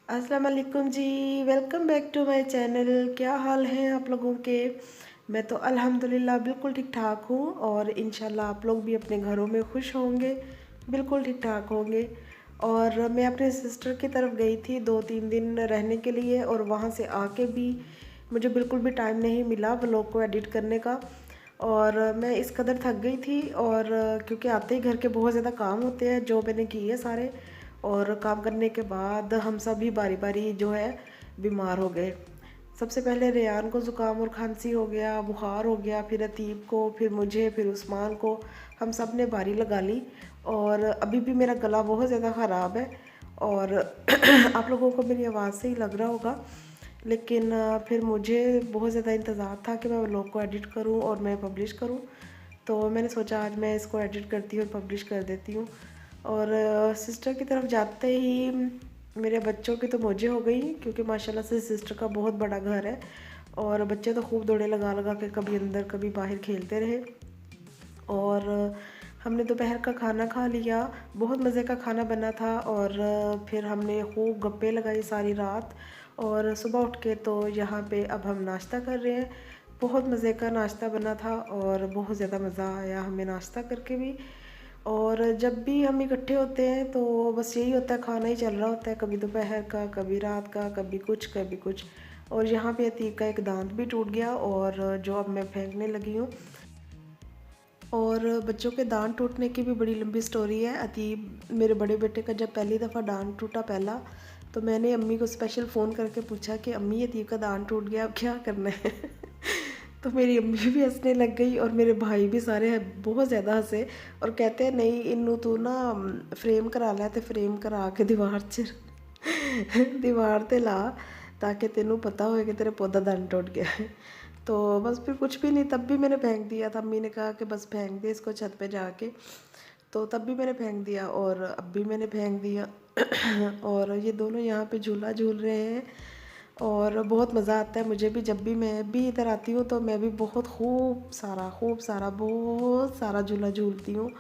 अस्सलाम वालेकुम जी। Welcome back to my channel. क्या हाल है आप लोगों के? मैं तो अल्हम्दुलिल्लाह बिल्कुल ठीक ठाक हूँ और इंशाल्लाह आप लोग भी अपने घरों में खुश होंगे, बिल्कुल ठीक ठाक होंगे। और मैं अपने सिस्टर की तरफ गई थी 2-3 दिन रहने के लिए और वहाँ से आके भी मुझे बिल्कुल भी टाइम नहीं मिला व्लॉग को एडिट करने का। और मैं इस कदर थक गई थी और क्योंकि आते ही घर के बहुत ज़्यादा काम होते हैं जो मैंने किए सारे, और काम करने के बाद हम सभी बारी बारी जो है बीमार हो गए। सबसे पहले रेयान को ज़ुकाम और खांसी हो गया, बुखार हो गया, फिर अतीब को, फिर मुझे, फिर उस्मान को। हम सब ने बारी लगा ली और अभी भी मेरा गला बहुत ज़्यादा ख़राब है। और आप लोगों को मेरी आवाज़ से ही लग रहा होगा, लेकिन फिर मुझे बहुत ज़्यादा इंतज़ार था कि मैं व्लॉग को एडिट करूं और मैं पब्लिश करूं। तो मैंने सोचा आज मैं इसको एडिट करती हूँ और पब्लिश कर देती हूँ। और सिस्टर की तरफ जाते ही मेरे बच्चों की तो मौजें हो गई, क्योंकि माशाल्लाह से सिस्टर का बहुत बड़ा घर है और बच्चे तो खूब दौड़े लगा लगा के कभी अंदर कभी बाहर खेलते रहे। और हमने दोपहर का खाना खा लिया। बहुत मज़े का खाना बना था और फिर हमने खूब गप्पे लगाई सारी रात। और सुबह उठ के तो यहाँ पे अब हम नाश्ता कर रहे हैं। बहुत मज़े का नाश्ता बना था और बहुत ज़्यादा मज़ा आया हमें नाश्ता करके भी। और जब भी हम इकट्ठे होते हैं तो बस यही होता है, खाना ही चल रहा होता है, कभी दोपहर का, कभी रात का, कभी कुछ कभी कुछ। और यहाँ पे अतीक का एक दांत भी टूट गया और जो अब मैं फेंकने लगी हूँ। और बच्चों के दांत टूटने की भी बड़ी लंबी स्टोरी है। अतीब, मेरे बड़े बेटे का जब पहली दफ़ा दांत टूटा पहला, तो मैंने अम्मी को स्पेशल फ़ोन करके पूछा कि अम्मी अतीब का दांत टूट गया, अब क्या करना है? तो मेरी अम्मी भी हंसने लग गई और मेरे भाई भी सारे बहुत ज़्यादा हंसे और कहते हैं नहीं इन्नू तू ना फ्रेम करा लै, तो फ्रेम करा के दीवार च दीवार ते ला, ताकि तेनू पता होए कि तेरे पौधा दंद टूट गया है। तो बस फिर कुछ भी नहीं, तब भी मैंने फेंक दिया था। अम्मी ने कहा कि बस फेंक दे इसको छत पे जाके, तो तब भी मैंने फेंक दिया और अब भी मैंने फेंक दिया। और ये दोनों यहाँ पे झूला झूल रहे हैं और बहुत मज़ा आता है मुझे भी। जब भी मैं भी इधर आती हूँ तो मैं भी बहुत खूब सारा बहुत सारा झूला झूलती हूँ।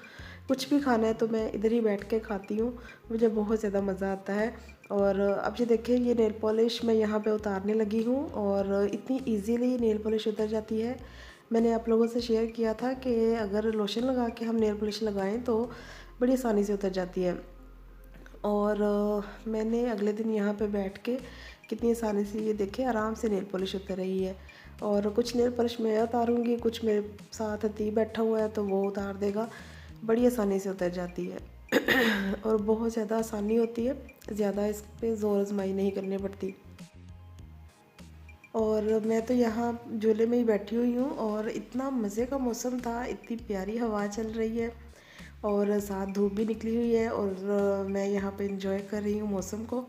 कुछ भी खाना है तो मैं इधर ही बैठ के खाती हूँ, मुझे बहुत ज़्यादा मज़ा आता है। और अब ये देखिए, ये नेल पॉलिश मैं यहाँ पे उतारने लगी हूँ और इतनी इजीली ये नेल पॉलिश उतर जाती है। मैंने आप लोगों से शेयर किया था कि अगर लोशन लगा के हम नेल पॉलिश लगाएं तो बड़ी आसानी से उतर जाती है। और मैंने अगले दिन यहाँ पे बैठ के कितनी आसानी से, ये देखिए, आराम से नेल पॉलिश उतर रही है। और कुछ नेल पॉलिश मैं उतारूँगी, कुछ मेरे साथ अतीब बैठा हुआ है तो वो उतार देगा। बड़ी आसानी से उतर जाती है। और बहुत ज़्यादा आसानी होती है, ज़्यादा इस पे ज़ोर आजमाई नहीं करनी पड़ती। और मैं तो यहाँ झूले में ही बैठी हुई हूँ और इतना मज़े का मौसम था, इतनी प्यारी हवा चल रही है और साथ धूप भी निकली हुई है और मैं यहाँ पे इंजॉय कर रही हूँ मौसम को।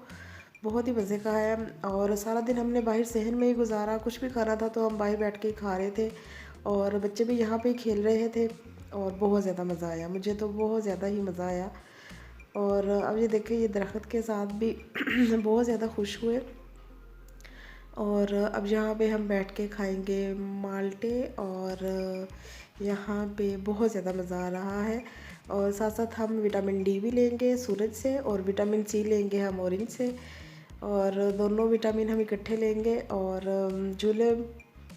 बहुत ही मज़े का है। और सारा दिन हमने बाहर सहन में ही गुजारा, कुछ भी खाना था तो हम बाहर बैठ के ही खा रहे थे और बच्चे भी यहाँ पे ही खेल रहे थे और बहुत ज़्यादा मज़ा आया, मुझे तो बहुत ज़्यादा ही मज़ा आया। और अब ये देखिए, ये दरख्त के साथ भी बहुत ज़्यादा खुश हुए। और अब यहाँ पे हम बैठ के खाएंगे माल्टे और यहाँ पे बहुत ज़्यादा मज़ा आ रहा है। और साथ साथ हम विटामिन डी भी लेंगे सूरज से और विटामिन सी लेंगे हम ऑरेंज से, और दोनों विटामिन हम इकट्ठे लेंगे। और झूले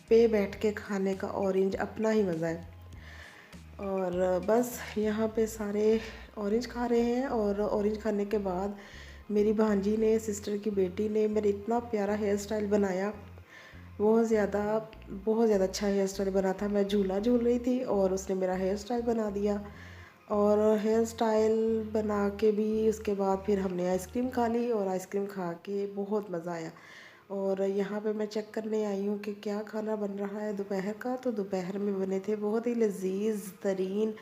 पे बैठ के खाने का ऑरेंज अपना ही मज़ा है। और बस यहाँ पे सारे ऑरेंज खा रहे हैं और ऑरेंज खाने के बाद मेरी भांजी ने, सिस्टर की बेटी ने, मेरे इतना प्यारा हेयर स्टाइल बनाया। बहुत ज़्यादा अच्छा हेयर स्टाइल बना था। मैं झूला झूल रही थी और उसने मेरा हेयर स्टाइल बना दिया। और हेयर स्टाइल बना के भी उसके बाद फिर हमने आइसक्रीम खा ली और आइसक्रीम खा के बहुत मज़ा आया। और यहाँ पे मैं चेक करने आई हूँ कि क्या खाना बन रहा है दोपहर का। तो दोपहर में बने थे बहुत ही लजीज तरीन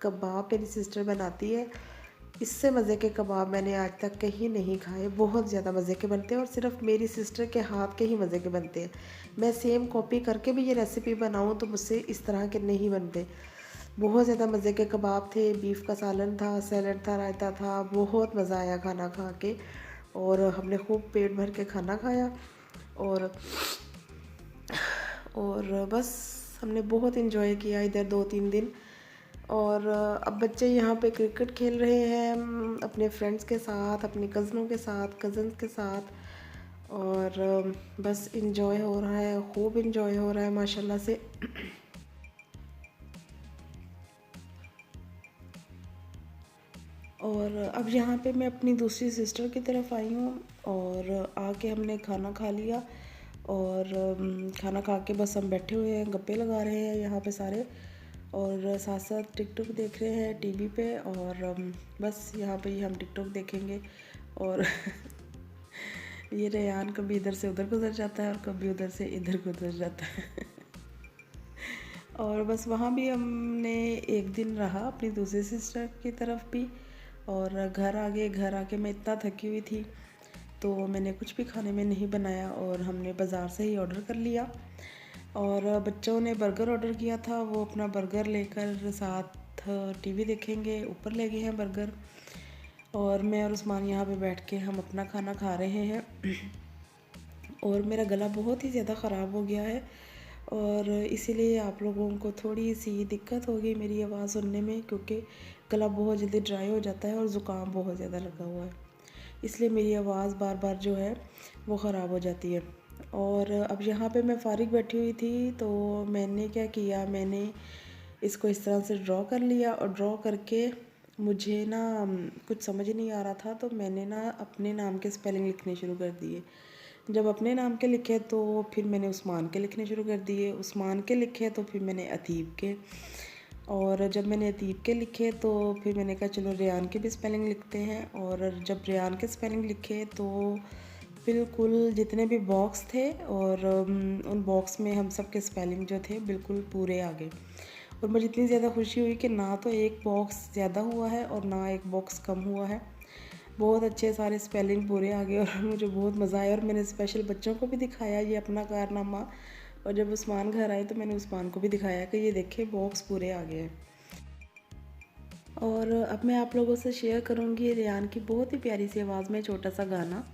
कबाब, मेरी सिस्टर बनाती है। इससे मज़े के कबाब मैंने आज तक कहीं नहीं खाए, बहुत ज़्यादा मज़े के बनते हैं और सिर्फ मेरी सिस्टर के हाथ के ही मज़े के बनते हैं। मैं सेम कॉपी करके भी ये रेसिपी बनाऊँ तो मुझसे इस तरह के नहीं बनते। बहुत ज़्यादा मज़े के कबाब थे, बीफ का सालन था, सैलड था, रायता था, बहुत मज़ा आया खाना खा के। और हमने खूब पेट भर के खाना खाया और बस हमने बहुत इन्जॉय किया इधर 2-3 दिन। और अब बच्चे यहाँ पे क्रिकेट खेल रहे हैं अपने फ्रेंड्स के साथ, अपने कज़न्स के साथ। और बस इंजॉय हो रहा है, खूब इंजॉय हो रहा है माशाल्लाह से। और अब यहाँ पे मैं अपनी दूसरी सिस्टर की तरफ आई हूँ और आके हमने खाना खा लिया। और खाना खा के बस हम बैठे हुए हैं, गप्पे लगा रहे हैं यहाँ पे सारे, और साथ साथ टिकटॉक देख रहे हैं टीवी पे। और बस यहाँ पे ही हम टिकटॉक देखेंगे। और ये रेयान कभी इधर से उधर गुजर जाता है और कभी उधर से इधर गुजर जाता है। और बस वहाँ भी हमने एक दिन रहा अपनी दूसरी सिस्टर की तरफ भी। और घर आके मैं इतना थकी हुई थी तो मैंने कुछ भी खाने में नहीं बनाया और हमने बाज़ार से ही ऑर्डर कर लिया। और बच्चों ने बर्गर ऑर्डर किया था, वो अपना बर्गर लेकर साथ टीवी देखेंगे, ऊपर ले गए हैं बर्गर। और मैं और उस्मान यहाँ पे बैठ के हम अपना खाना खा रहे हैं। और मेरा गला बहुत ही ज़्यादा ख़राब हो गया है और इसीलिए आप लोगों को थोड़ी सी दिक्कत होगी मेरी आवाज़ सुनने में, क्योंकि गला बहुत जल्दी ड्राई हो जाता है और ज़ुकाम बहुत ज़्यादा लगा हुआ है, इसलिए मेरी आवाज़ बार बार जो है वो ख़राब हो जाती है। और अब यहाँ पे मैं फ़ारिग बैठी हुई थी तो मैंने क्या किया, मैंने इसको इस तरह से ड्रॉ कर लिया। और ड्रॉ करके मुझे ना कुछ समझ नहीं आ रहा था तो मैंने ना अपने नाम के स्पेलिंग लिखने शुरू कर दिए। जब अपने नाम के लिखे तो फिर मैंने उस्मान के लिखने शुरू कर दिए, उस्मान के लिखे तो फिर मैंने अतीब के, और जब मैंने अतीब के लिखे तो फिर मैंने कहा चलो रेयान के भी स्पेलिंग लिखते हैं। और जब रेयान के स्पेलिंग लिखे तो बिल्कुल जितने भी बॉक्स थे और उन बॉक्स में हम सब के स्पेलिंग जो थे बिल्कुल पूरे आ गए। और मुझे इतनी ज़्यादा खुशी हुई कि ना तो एक बॉक्स ज़्यादा हुआ है और ना एक बॉक्स कम हुआ है, बहुत अच्छे सारे स्पेलिंग पूरे आ गए। और मुझे बहुत मज़ा आया और मैंने स्पेशल बच्चों को भी दिखाया ये अपना कारनामा। और जब उस्मान घर आए तो मैंने उस्मान को भी दिखाया कि ये देखे बॉक्स पूरे आ गए हैं। और अब मैं आप लोगों से शेयर करूँगी रेयान की बहुत ही प्यारी सी आवाज़ में छोटा सा गाना।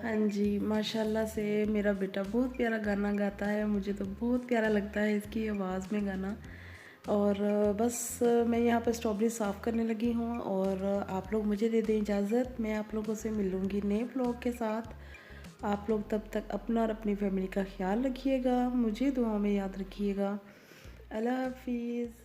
हाँ जी, माशाल्लाह से मेरा बेटा बहुत प्यारा गाना गाता है, मुझे तो बहुत प्यारा लगता है इसकी आवाज़ में गाना। और बस मैं यहाँ पर स्ट्रॉबेरी साफ़ करने लगी हूँ और आप लोग मुझे दे दें इजाज़त, मैं आप लोगों से मिलूँगी नए व्लॉग के साथ। आप लोग तब तक अपना और अपनी फैमिली का ख्याल रखिएगा, मुझे दुआ में याद रखिएगा। अल्लाह हाफिज़।